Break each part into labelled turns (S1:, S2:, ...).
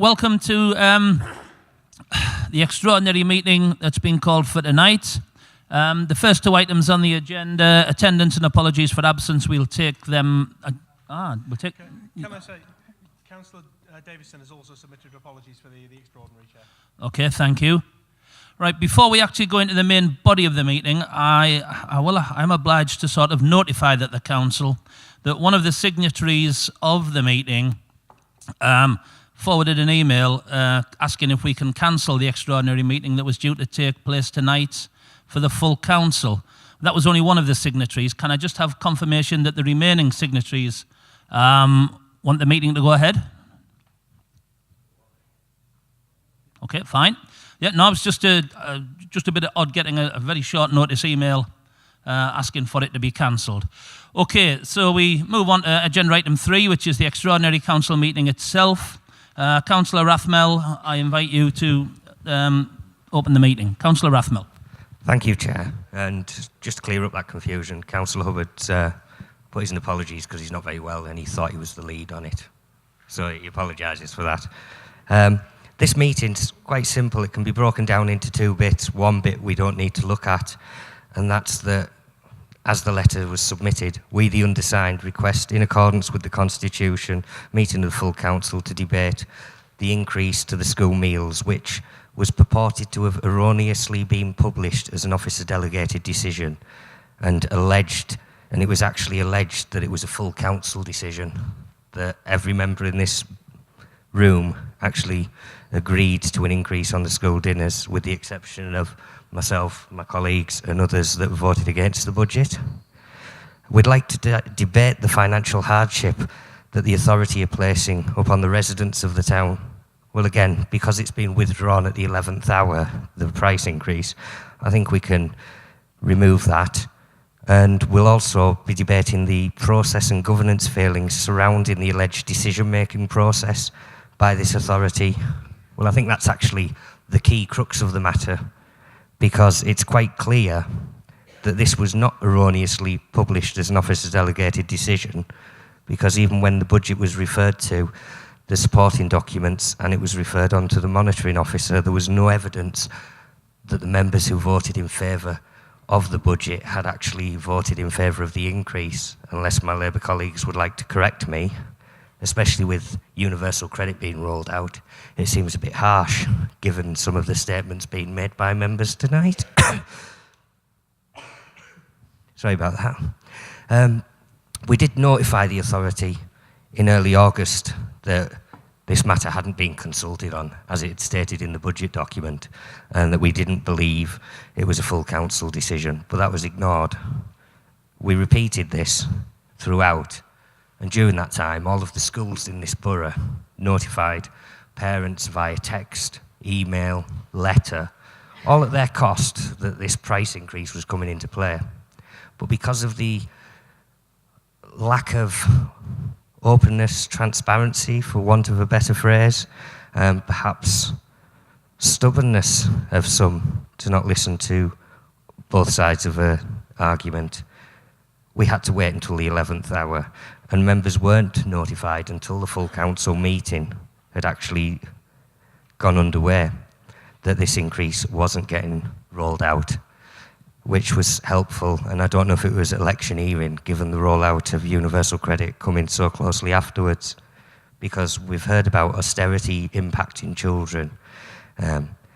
S1: welcome to the extraordinary meeting that's been called for tonight. The first two items on the agenda, attendance and apologies for absence, we'll take them.
S2: Can I say, Councillor Davison has also submitted apologies for the extraordinary chair.
S1: Okay, thank you. Right, before we actually go into the main body of the meeting, I'm obliged to sort of notify the council that one of the signatories of the meeting forwarded an email asking if we can cancel the extraordinary meeting that was due to take place tonight for the full council. That was only one of the signatories. Can I just have confirmation that the remaining signatories want the meeting to go ahead? Okay, fine. Yeah, no, it's just a bit odd getting a very short notice email asking for it to be cancelled. Okay, so we move on to agenda item 3, which is the extraordinary council meeting itself. Councillor Rathmell, I invite you to open the meeting. Councillor Rathmell.
S3: Thank you, Chair. And just to clear up that confusion, Councillor Hubbard put his apologies because he's not very well and he thought he was the lead on it. So he apologises for that. This meeting's quite simple. It can be broken down into 2 bits. One bit we don't need to look at, and that's that as the letter was submitted, we, the undersigned, request, in accordance with the Constitution, meeting of the full council to debate the increase to the school meals, which was purported to have erroneously been published as an officer-delegated decision, and it was actually alleged that it was a full council decision, that every member in this room actually agreed to an increase on the school dinners, with the exception of myself, my colleagues and others that voted against the budget. We'd like to debate the financial hardship that the authority are placing upon the residents of the town. Well, again, because it's been withdrawn at the 11th hour, the price increase, I think we can remove that. And we'll also be debating the process and governance failings surrounding the alleged decision-making process by this authority. Well, I think that's actually the key crux of the matter, because it's quite clear that this was not erroneously published as an officer-delegated decision, because even when the budget was referred to, the supporting documents, and it was referred on to the monitoring officer, there was no evidence that the members who voted in favour of the budget had actually voted in favour of the increase, unless my Labour colleagues would like to correct me. Especially with universal credit being rolled out, it seems a bit harsh, given some of the statements being made by members tonight. Sorry about that. We did notify the authority in early August that this matter hadn't been consulted on, as it stated in the budget document, and that we didn't believe it was a full council decision, but that was ignored. We repeated this throughout. And during that time, all of the schools in this borough notified parents via text, email, letter, all at their cost, that this price increase was coming into play. But because of the lack of openness, transparency, for want of a better phrase, perhaps stubbornness of some to not listen to both sides of an argument, we had to wait until the 11th hour. And members weren't notified until the full council meeting had actually gone underway that this increase wasn't getting rolled out, which was helpful. And I don't know if it was electioneering, given the rollout of universal credit coming so closely afterwards, because we've heard about austerity impacting children.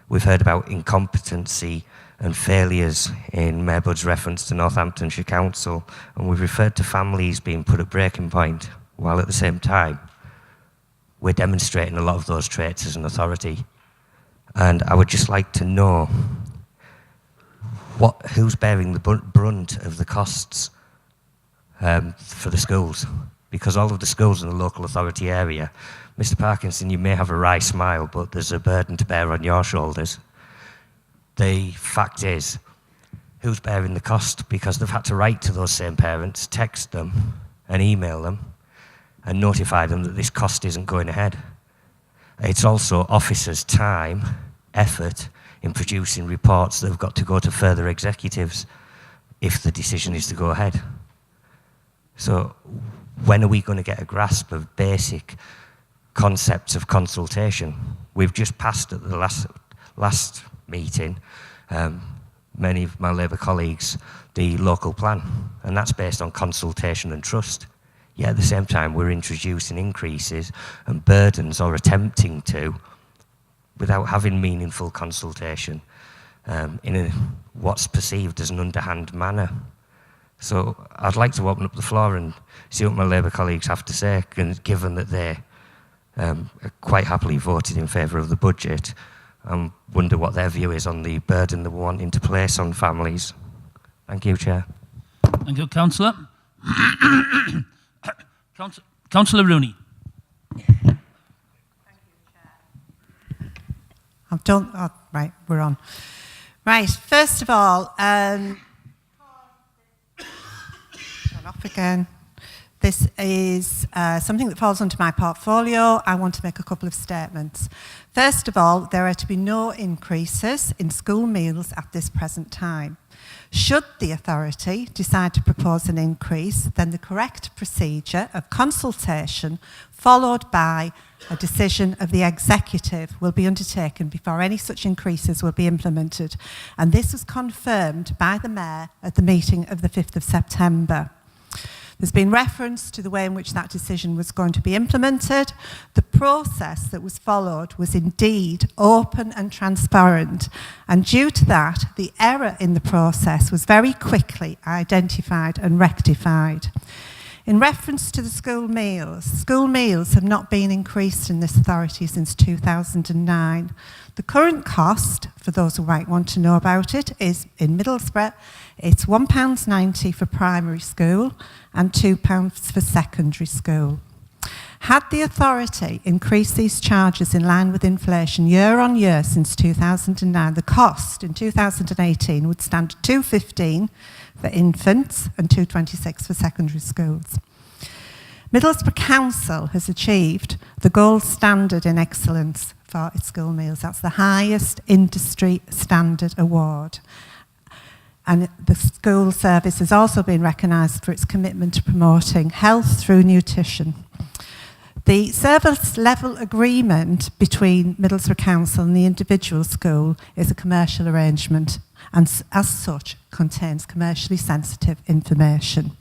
S3: We've heard about incompetency and failures in Mayor Budd's reference to Northamptonshire Council, and we've referred to families being put at breaking point, while at the same time we're demonstrating a lot of those traits as an authority. And I would just like to know who's bearing the brunt of the costs for the schools, because all of the schools in the local authority area, Mr. Parkinson, you may have a wry smile, but there's a burden to bear on your shoulders. The fact is, who's bearing the cost? Because they've had to write to those same parents, text them and email them and notify them that this cost isn't going ahead. It's also officers' time, effort in producing reports that have got to go to further executives if the decision is to go ahead. So when are we going to get a grasp of basic concept of consultation. We've just passed at the last meeting, many of my Labour colleagues, the local plan, and that's based on consultation and trust. Yet at the same time, we're introducing increases and burdens, or attempting to, without having meaningful consultation, in what's perceived as an underhand manner. So I'd like to open up the floor and see what my Labour colleagues have to say, given that they quite happily voted in favour of the budget, and wonder what their view is on the burden that we're wanting to place on families. Thank you, Chair.
S1: Thank you, Councillor. Councillor Rooney.
S4: I've done, oh, right, we're on. Right, first of all, turn off again. This is something that falls under my portfolio. I want to make a couple of statements. First of all, there are to be no increases in school meals at this present time. Should the authority decide to propose an increase, then the correct procedure of consultation followed by a decision of the executive will be undertaken before any such increases will be implemented. And this was confirmed by the Mayor at the meeting of the 5th of September. There's been reference to the way in which that decision was going to be implemented. The process that was followed was indeed open and transparent, and due to that, the error in the process was very quickly identified and rectified. In reference to the school meals have not been increased in this authority since 2009. The current cost, for those who might want to know about it, is in Middlesbrough, it's £1.90 for primary school and £2 for secondary school. Had the authority increased these charges in line with inflation year on year since 2009, the cost in 2018 would stand at £2.15 for infants and £2.26 for secondary schools. Middlesbrough Council has achieved the gold standard in excellence for its school meals. That's the highest industry standard award. And the school service has also been recognised for its commitment to promoting health through nutrition. The service level agreement between Middlesbrough Council and the individual school is a commercial arrangement, and as such contains commercially sensitive information.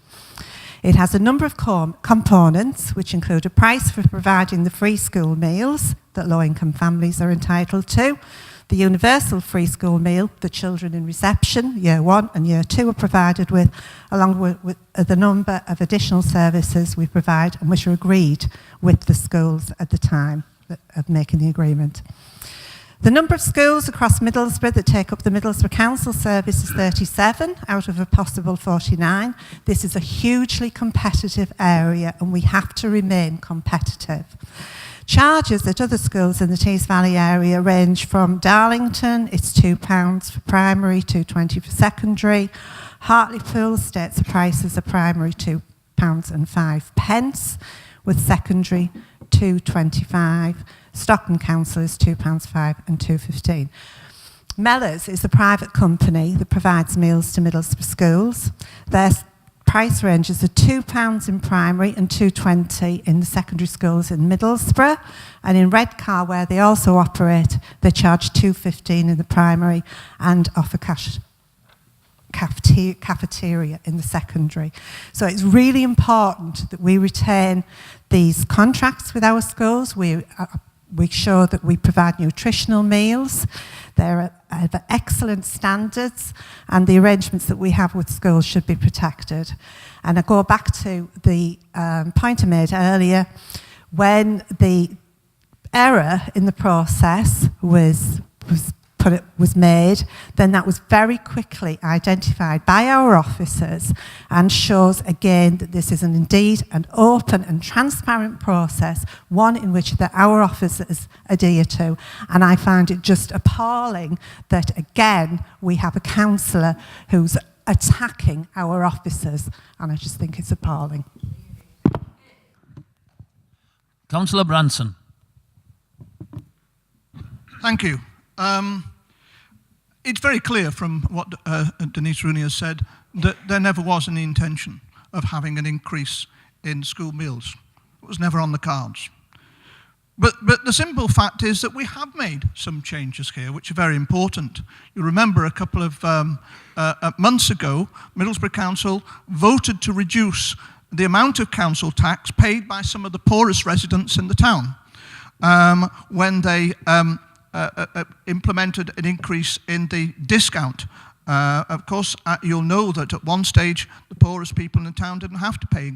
S4: It has a number of components, which include a price for providing the free school meals that low-income families are entitled to, the universal free school meal that children in reception, year 1 and year 2 are provided with, along with the number of additional services we provide and which are agreed with the schools at the time of making the agreement. The number of schools across Middlesbrough that take up the Middlesbrough Council service is 37 out of a possible 49. This is a hugely competitive area and we have to remain competitive. Charges at other schools in the Tees Valley area range from Darlington, it's £2 for primary, £2.20 for secondary. Hartlepool states the prices are primary £2.05, with secondary £2.25. Stockton Council is £2.05 and £2.15. Mellors is a private company that provides meals to Middlesbrough schools. Their price ranges are £2 in primary and £2.20 in the secondary schools in Middlesbrough. And in Redcar, where they also operate, they charge £2.15 in the primary and offer cafeteria in the secondary. So it's really important that we retain these contracts with our schools. We show that we provide nutritional meals. They're of excellent standards, and the arrangements that we have with schools should be protected. And I go back to the point I made earlier, when the error in the process was made, then that was very quickly identified by our officers and shows again that this is indeed an open and transparent process, one in which our officers adhere to. And I find it just appalling that again we have a councillor who's attacking our officers, and I just think it's appalling.
S1: Councillor Branson.
S5: Thank you. It's very clear from what Denise Rooney has said that there never was any intention of having an increase in school meals. It was never on the cards. But the simple fact is that we have made some changes here, which are very important. You remember a couple of months ago, Middlesbrough Council voted to reduce the amount of council tax paid by some of the poorest residents in the town when they implemented an increase in the discount. Of course, you'll know that at one stage, the poorest people in the town didn't have to pay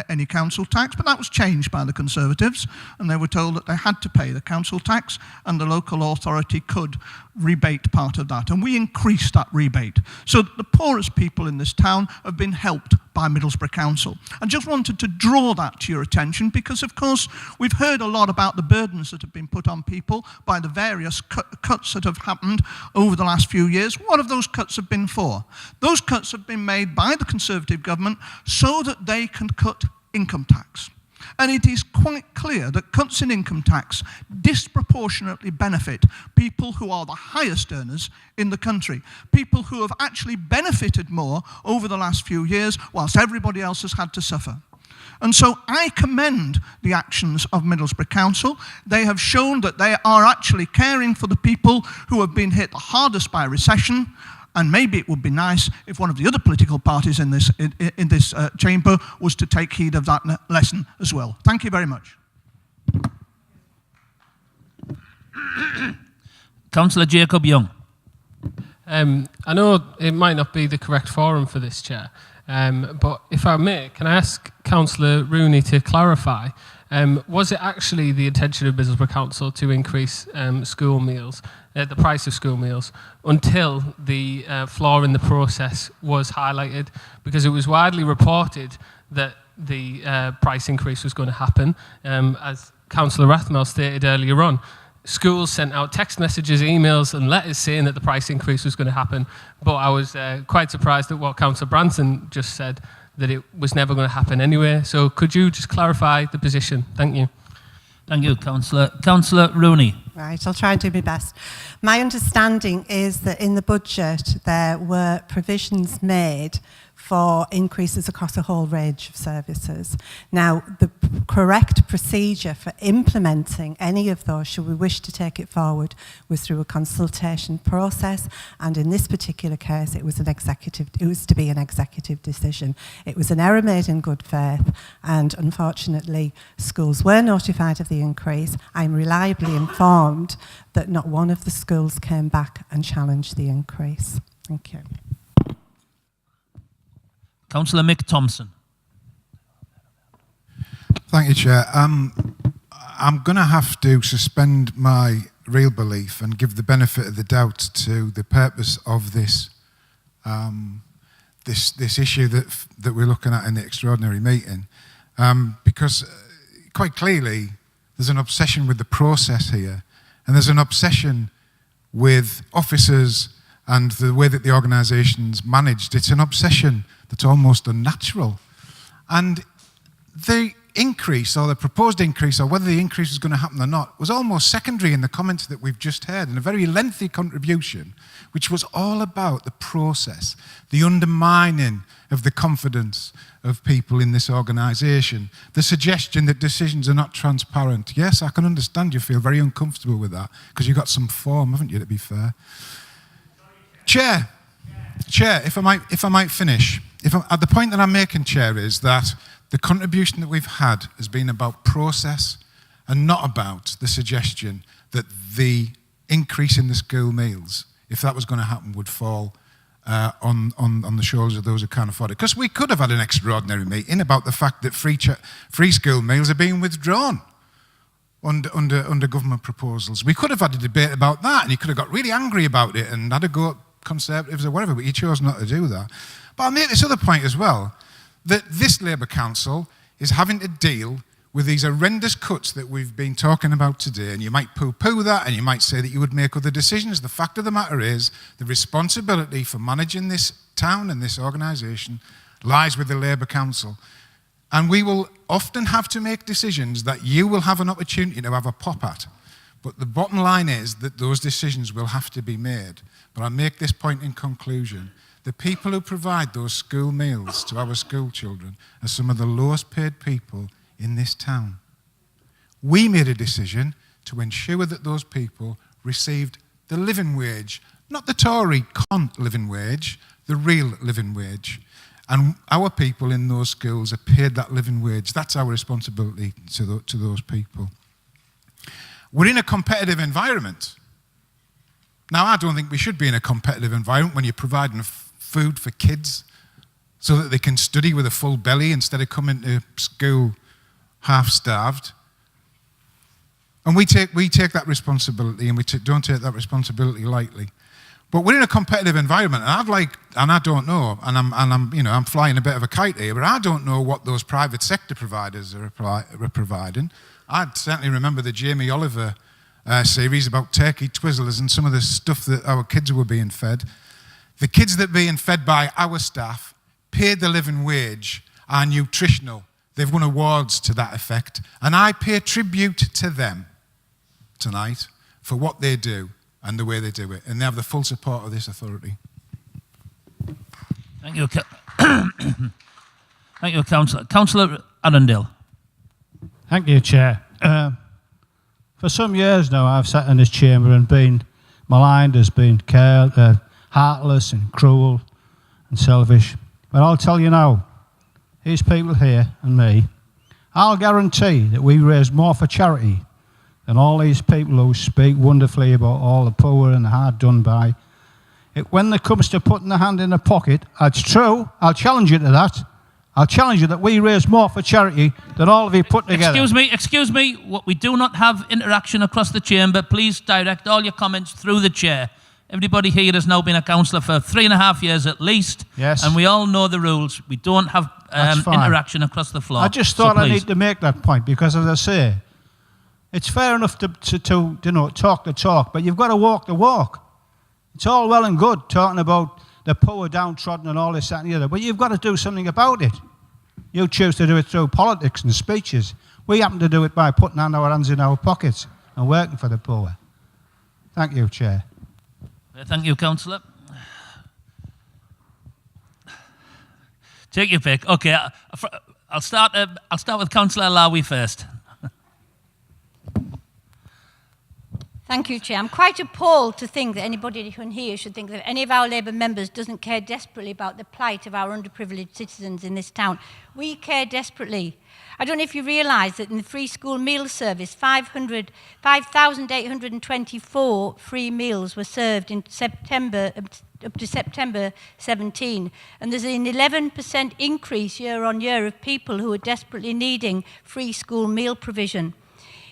S5: any council tax, but that was changed by the Conservatives, and they were told that they had to pay the council tax, and the local authority could rebate part of that. And we increased that rebate, so that the poorest people in this town have been helped by Middlesbrough Council. I just wanted to draw that to your attention because, of course, we've heard a lot about the burdens that have been put on people by the various cuts that have happened over the last few years. What have those cuts have been for? Those cuts have been made by the Conservative government so that they can cut income tax. And it is quite clear that cuts in income tax disproportionately benefit people who are the highest earners in the country, people who have actually benefited more over the last few years whilst everybody else has had to suffer. And so I commend the actions of Middlesbrough Council. They have shown that they are actually caring for the people who have been hit the hardest by recession. And maybe it would be nice if one of the other political parties in this chamber was to take heed of that lesson as well. Thank you very much.
S1: Councillor Jacob Young.
S6: I know it might not be the correct forum for this, Chair, but if I may, can I ask Councillor Rooney to clarify, was it actually the intention of Middlesbrough Council to increase school meals, the price of school meals, until the flaw in the process was highlighted? Because it was widely reported that the price increase was going to happen, as Councillor Rathmell stated earlier on. Schools sent out text messages, emails and letters saying that the price increase was going to happen, but I was quite surprised at what Councillor Branson just said, that it was never going to happen anyway. So could you just clarify the position? Thank you.
S1: Thank you, Councillor. Councillor Rooney.
S4: Right, I'll try and do my best. My understanding is that in the budget there were provisions made for increases across a whole range of services. Now, the correct procedure for implementing any of those, should we wish to take it forward, was through a consultation process, and in this particular case, it was to be an executive decision. It was an error made in good faith, and unfortunately, schools were notified of the increase. I'm reliably informed that not one of the schools came back and challenged the increase. Thank you.
S1: Councillor Mick Thompson.
S7: Thank you, Chair. I'm going to have to suspend my real belief and give the benefit of the doubt to the purpose of this this issue that we're looking at in the extraordinary meeting, because quite clearly there's an obsession with the process here, and there's an obsession with officers and the way that the organisation's managed. It's an obsession that's almost unnatural. And the increase, or the proposed increase, or whether the increase was going to happen or not, was almost secondary in the comments that we've just heard, in a very lengthy contribution, which was all about the process, the undermining of the confidence of people in this organisation, the suggestion that decisions are not transparent. Yes, I can understand you feel very uncomfortable with that, because you've got some form, haven't you, to be fair? Chair, if I might finish. The point that I'm making, Chair, is that the contribution that we've had has been about process and not about the suggestion that the increase in the school meals, if that was going to happen, would fall on the shoulders of those who can't afford it. Because we could have had an extraordinary meeting about the fact that free school meals are being withdrawn under government proposals. We could have had a debate about that, and you could have got really angry about it and had a go at Conservatives or whatever, but you chose not to do that. But I'll make this other point as well, that this Labour Council is having to deal with these horrendous cuts that we've been talking about today, and you might poo-poo that, and you might say that you would make other decisions. The fact of the matter is, the responsibility for managing this town and this organisation lies with the Labour Council. And we will often have to make decisions that you will have an opportunity to have a pop at. But the bottom line is that those decisions will have to be made. But I'll make this point in conclusion. The people who provide those school meals to our school children are some of the lowest paid people in this town. We made a decision to ensure that those people received the living wage, not the Tory con living wage, the real living wage. And our people in those schools are paid that living wage. That's our responsibility to those people. We're in a competitive environment. Now, I don't think we should be in a competitive environment when you're providing food for kids so that they can study with a full belly instead of coming to school half-starved. And we take that responsibility, and we don't take that responsibility lightly. But we're in a competitive environment, and I don't know, and I'm flying a bit of a kite here, but I don't know what those private sector providers are providing. I certainly remember the Jamie Oliver series about turkey twizzlers and some of the stuff that our kids were being fed. The kids that are being fed by our staff, paid the living wage, are nutritional. They've won awards to that effect, and I pay tribute to them tonight for what they do and the way they do it, and they have the full support of this authority.
S1: Thank you, thank you, Councillor. Councillor Arundel.
S8: Thank you, Chair. For some years now, I've sat in this chamber and been maligned as being heartless and cruel and selfish. But I'll tell you now, these people here and me, I'll guarantee that we raise more for charity than all these people who speak wonderfully about all the poor and the hard done by. When it comes to putting the hand in the pocket, it's true, I'll challenge you to that. I'll challenge you that we raise more for charity than all of you put together.
S1: Excuse me, we do not have interaction across the chamber. Please direct all your comments through the chair. Everybody here has now been a councillor for 3.5 years at least.
S8: Yes.
S1: And we all know the rules. We don't have interaction across the floor.
S8: I just thought I need to make that point because, as I say, it's fair enough to talk the talk, but you've got to walk the walk. It's all well and good talking about the poor, downtrodden and all this, that and the other, but you've got to do something about it. You choose to do it through politics and speeches. We happen to do it by putting our hands in our pockets and working for the poor. Thank you, Chair.
S1: Thank you, Councillor. Take your pick. Okay, I'll start with Councillor Lawi first.
S9: Thank you, Chair. I'm quite appalled to think that anybody in here should think that any of our Labour members doesn't care desperately about the plight of our underprivileged citizens in this town. We care desperately. I don't know if you realise that in the free school meal service, 5,824 free meals were served in September, up to September 17. And there's an 11% increase year on year of people who are desperately needing free school meal provision.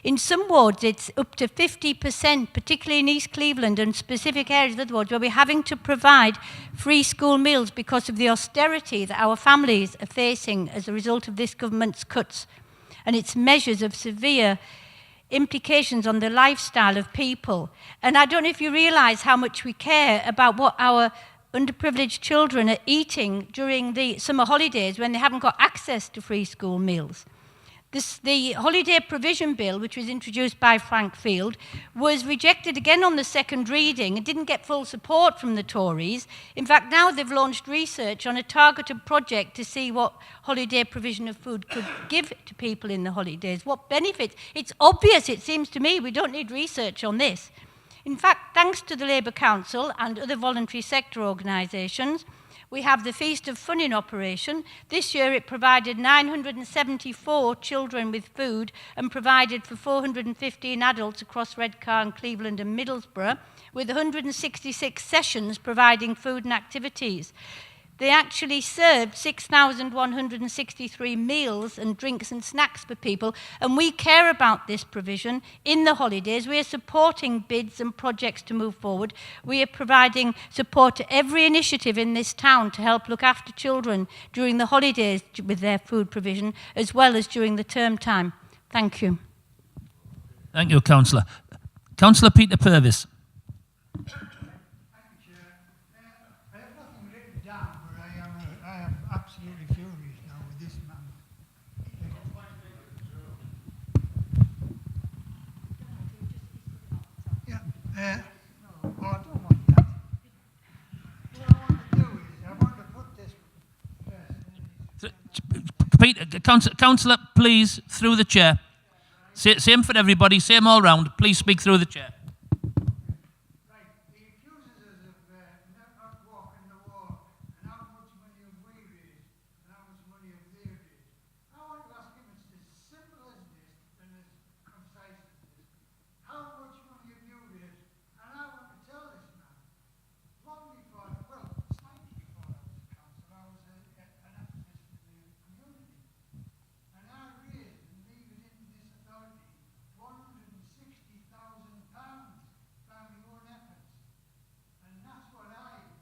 S9: In some wards, it's up to 50%, particularly in East Cleveland and specific areas of other wards, where we're having to provide free school meals because of the austerity that our families are facing as a result of this government's cuts and its measures of severe implications on the lifestyle of people. And I don't know if you realise how much we care about what our underprivileged children are eating during the summer holidays when they haven't got access to free school meals. The holiday provision bill, which was introduced by Frank Field, was rejected again on the second reading and didn't get full support from the Tories. In fact, now they've launched research on a targeted project to see what holiday provision of food could give to people in the holidays, what benefits. It's obvious, it seems to me, we don't need research on this. In fact, thanks to the Labour Council and other voluntary sector organisations, we have the Feast of Fun in operation. This year it provided 974 children with food and provided for 415 adults across Redcar, Cleveland and Middlesbrough, with 166 sessions providing food and activities. They actually served 6,163 meals and drinks and snacks for people, and we care about this provision in the holidays. We are supporting bids and projects to move forward. We are providing support to every initiative in this town to help look after children during the holidays with their food provision, as well as during the term time. Thank you.
S1: Thank you, Councillor. Councillor Peter Purvis.
S10: Well, I don't want that. What I want to do is, I want to put this
S1: Peter, Councillor, please, through the chair. Same for everybody, same all round. Please speak through the chair.
S10: Right, he accuses us of not walking the walk and how much money have we raised and how much money have they raised. I want to ask him, it's as simple as this and as concise as this. How much money have you raised? And I want to tell this man, long before, well, slightly before I was a councillor, I was an activist for the community. And I raised and leave it into this authority £160,000 by my own efforts. And that's what I did.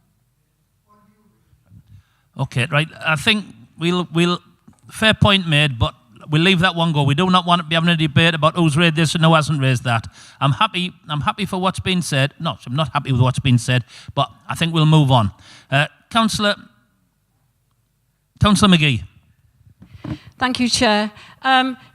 S10: What do you do?
S1: Okay, right. I think we'll fair point made, but we'll leave that one go. We do not want to be having a debate about who's raised this and who hasn't raised that. I'm happy for what's been said. No, I'm not happy with what's been said, but I think we'll move on. Councillor McGee.
S11: Thank you, Chair.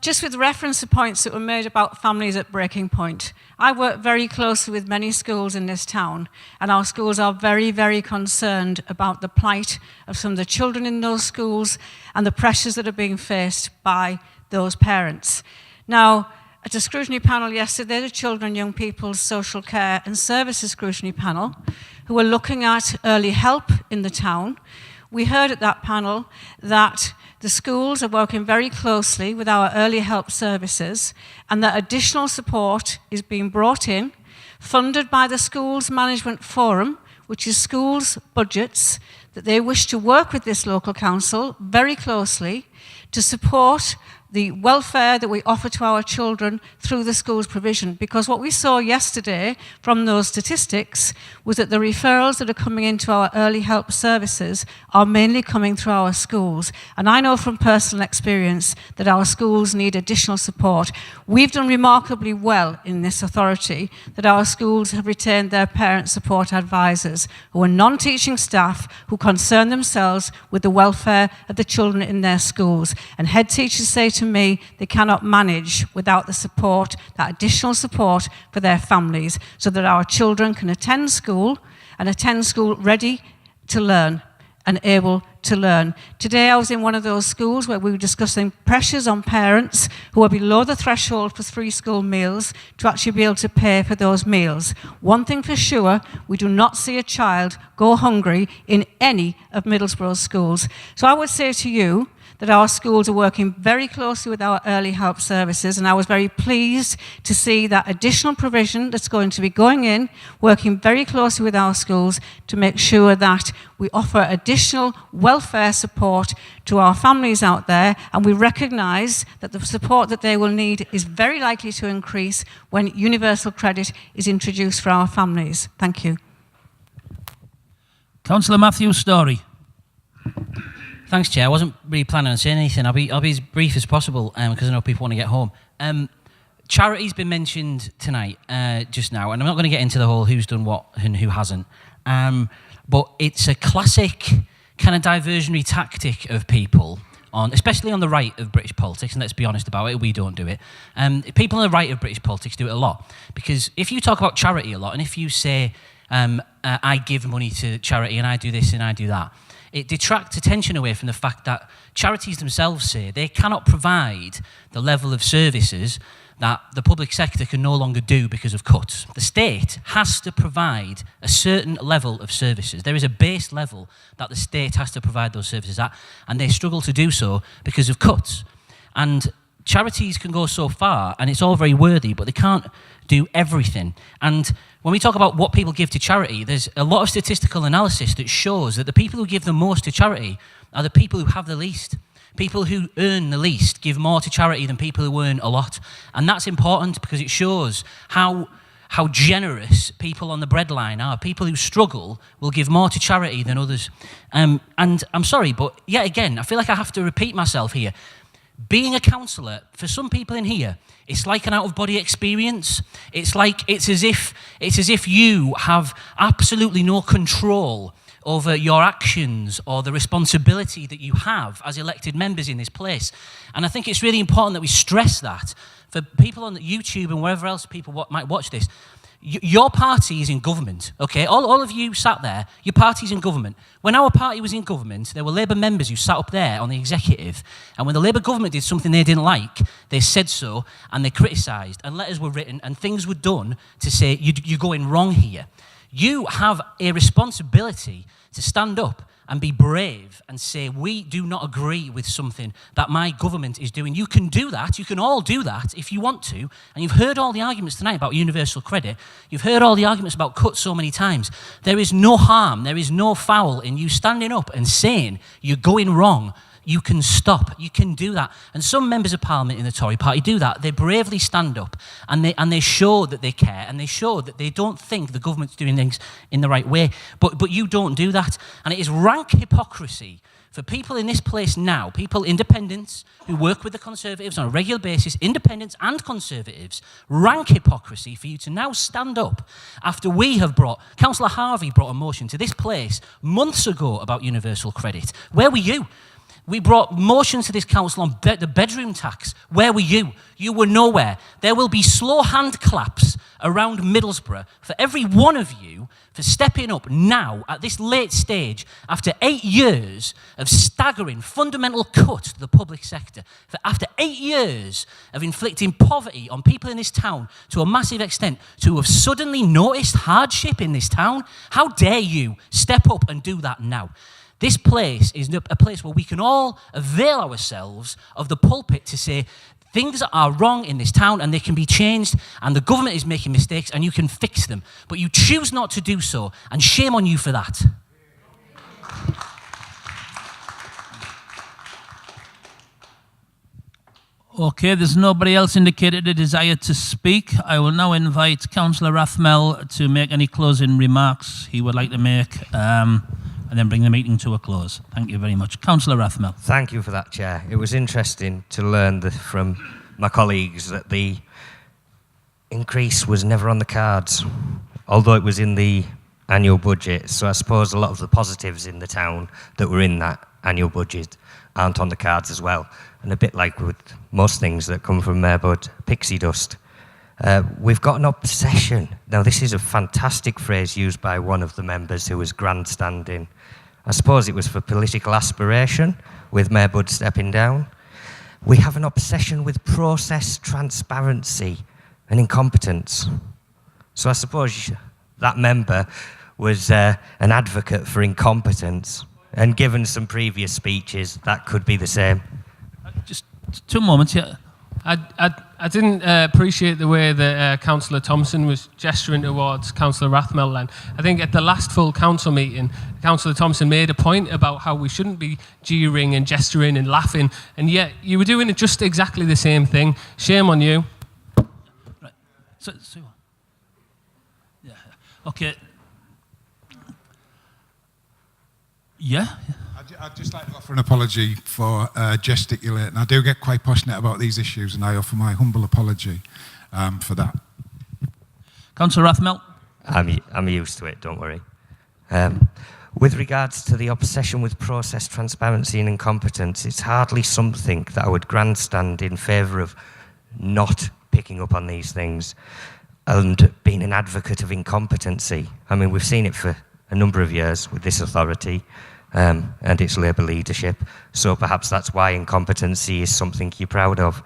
S11: Just with reference to points that were made about families at breaking point, I work very closely with many schools in this town, and our schools are very, very concerned about the plight of some of the children in those schools and the pressures that are being faced by those parents. Now, at a scrutiny panel yesterday, the Children and Young People's Social Care and Services Scrutiny Panel, who were looking at early help in the town, we heard at that panel that the schools are working very closely with our early help services and that additional support is being brought in, funded by the Schools Management Forum, which is schools' budgets, that they wish to work with this local council very closely to support the welfare that we offer to our children through the school's provision. Because what we saw yesterday from those statistics was that the referrals that are coming into our early help services are mainly coming through our schools. And I know from personal experience that our schools need additional support. We've done remarkably well in this authority that our schools have retained their parent support advisors who are non-teaching staff who concern themselves with the welfare of the children in their schools. And head teachers say to me they cannot manage without the support, that additional support for their families, so that our children can attend school and attend school ready to learn and able to learn. Today I was in one of those schools where we were discussing pressures on parents who are below the threshold for free school meals to actually be able to pay for those meals. One thing for sure, we do not see a child go hungry in any of Middlesbrough's schools. So I would say to you that our schools are working very closely with our early help services, and I was very pleased to see that additional provision that's going to be going in, working very closely with our schools to make sure that we offer additional welfare support to our families out there, and we recognise that the support that they will need is very likely to increase when universal credit is introduced for our families. Thank you.
S1: Councillor Matthew Story.
S12: Thanks, Chair. I wasn't really planning on saying anything. I'll be as brief as possible because I know people want to get home. Charity's been mentioned tonight, just now, and I'm not going to get into the whole who's done what and who hasn't. But it's a classic kind of diversionary tactic of people, especially on the right of British politics, and let's be honest about it, we don't do it. People on the right of British politics do it a lot. Because if you talk about charity a lot, and if you say, I give money to charity and I do this and I do that, it detracts attention away from the fact that charities themselves say they cannot provide the level of services that the public sector can no longer do because of cuts. The state has to provide a certain level of services. There is a base level that the state has to provide those services at, and they struggle to do so because of cuts. And charities can go so far, and it's all very worthy, but they can't do everything. And when we talk about what people give to charity, there's a lot of statistical analysis that shows that the people who give the most to charity are the people who have the least. People who earn the least give more to charity than people who earn a lot. And that's important because it shows how generous people on the breadline are. People who struggle will give more to charity than others. And I'm sorry, but yet again, I feel like I have to repeat myself here. Being a councillor, for some people in here, it's like an out-of-body experience. It's as if you have absolutely no control over your actions or the responsibility that you have as elected members in this place. And I think it's really important that we stress that for people on YouTube and wherever else people might watch this. Your party is in government, okay? All of you sat there, your party's in government. When our party was in government, there were Labour members who sat up there on the executive, and when the Labour government did something they didn't like, they said so, and they criticised, and letters were written, and things were done to say, you're going wrong here. You have a responsibility to stand up and be brave and say, we do not agree with something that my government is doing. You can do that. You can all do that if you want to. And you've heard all the arguments tonight about universal credit. You've heard all the arguments about cuts so many times. There is no harm, there is no foul in you standing up and saying you're going wrong. You can stop. You can do that. And some members of Parliament in the Tory party do that. They bravely stand up and they show that they care and they show that they don't think the government's doing things in the right way. But you don't do that. And it is rank hypocrisy for people in this place now, people, independents, who work with the Conservatives on a regular basis, independents and Conservatives, rank hypocrisy for you to now stand up after we have brought, Councillor Harvey brought a motion to this place months ago about universal credit. Where were you? We brought motions to this council on the bedroom tax. Where were you? You were nowhere. There will be slow hand claps around Middlesbrough for every one of you for stepping up now at this late stage after 8 years of staggering fundamental cut to the public sector. After 8 years of inflicting poverty on people in this town to a massive extent, to have suddenly noticed hardship in this town. How dare you step up and do that now? This place is a place where we can all avail ourselves of the pulpit to say things are wrong in this town and they can be changed and the government is making mistakes and you can fix them. But you choose not to do so, and shame on you for that.
S1: Okay, there's nobody else indicated a desire to speak. I will now invite Councillor Rathmell to make any closing remarks he would like to make. And then bring the meeting to a close. Thank you very much. Councillor Rathmell.
S3: Thank you for that, Chair. It was interesting to learn from my colleagues that the increase was never on the cards, although it was in the annual budget. So I suppose a lot of the positives in the town that were in that annual budget aren't on the cards as well. And a bit like with most things that come from Mayor Bud, pixie dust. We've got an obsession. Now, this is a fantastic phrase used by one of the members who was grandstanding. I suppose it was for political aspiration, with Mayor Bud stepping down. We have an obsession with process, transparency, and incompetence. So I suppose that member was an advocate for incompetence, and given some previous speeches, that could be the same.
S1: Just 2 moments here.
S6: I didn't appreciate the way that Councillor Thompson was gesturing towards Councillor Rathmell then. I think at the last full council meeting, Councillor Thompson made a point about how we shouldn't be jeering and gesturing and laughing, and yet you were doing it just exactly the same thing. Shame on you.
S1: Right. So yeah. Okay. Yeah.
S7: I'd just like to offer an apology for gesticulating. I do get quite passionate about these issues, and I offer my humble apology for that.
S1: Councillor Rathmell.
S3: I'm used to it, don't worry. With regards to the obsession with process, transparency and incompetence, it's hardly something that I would grandstand in favour of not picking up on these things and being an advocate of incompetency. I mean, we've seen it for a number of years with this authority. And its Labour leadership. So perhaps that's why incompetency is something you're proud of,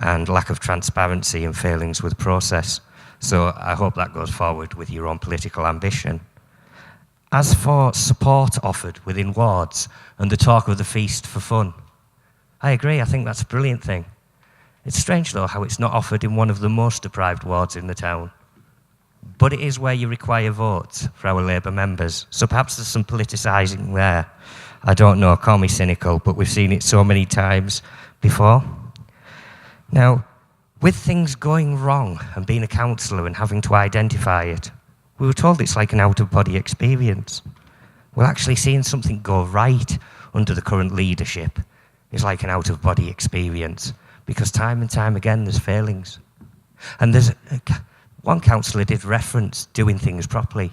S3: and lack of transparency and failings with process. So I hope that goes forward with your own political ambition. As for support offered within wards and the talk of the feast for fun, I agree, I think that's a brilliant thing. It's strange though how it's not offered in one of the most deprived wards in the town. But it is where you require votes for our Labour members. So perhaps there's some politicising there. I don't know, call me cynical, but we've seen it so many times before. Now, with things going wrong and being a councillor and having to identify it, we were told it's like an out-of-body experience. Well, actually seeing something go right under the current leadership is like an out-of-body experience, because time and time again there's failings. And there's one councillor did reference doing things properly.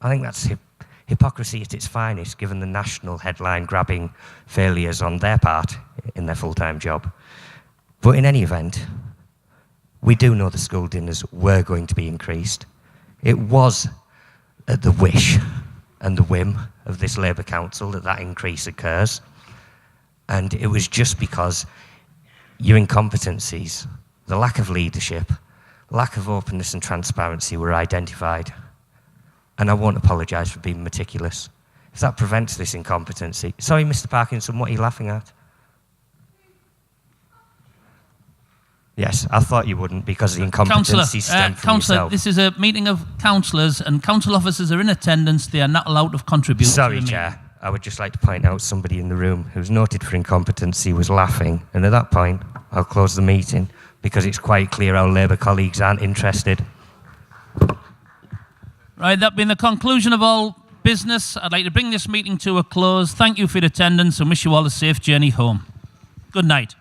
S3: I think that's hypocrisy at its finest, given the national headline-grabbing failures on their part in their full-time job. But in any event, we do know the school dinners were going to be increased. It was at the wish and the whim of this Labour Council that increase occurs. And it was just because your incompetencies, the lack of leadership, lack of openness and transparency were identified. And I won't apologise for being meticulous. If that prevents this incompetency... Sorry, Mr. Parkinson, what are you laughing at? Yes, I thought you wouldn't because the incompetency stemmed from
S1: Councillor,
S3: yourself.
S1: this is a meeting of councillors and council officers are in attendance. They are not allowed to contribute to the
S3: Sorry,
S1: meeting.
S3: Chair. I would just like to point out somebody in the room who's noted for incompetency was laughing. And at that point, I'll close the meeting because it's quite clear our Labour colleagues aren't interested.
S1: Right, that being the conclusion of all business, I'd like to bring this meeting to a close. Thank you for your attendance and wish you all a safe journey home. Good night.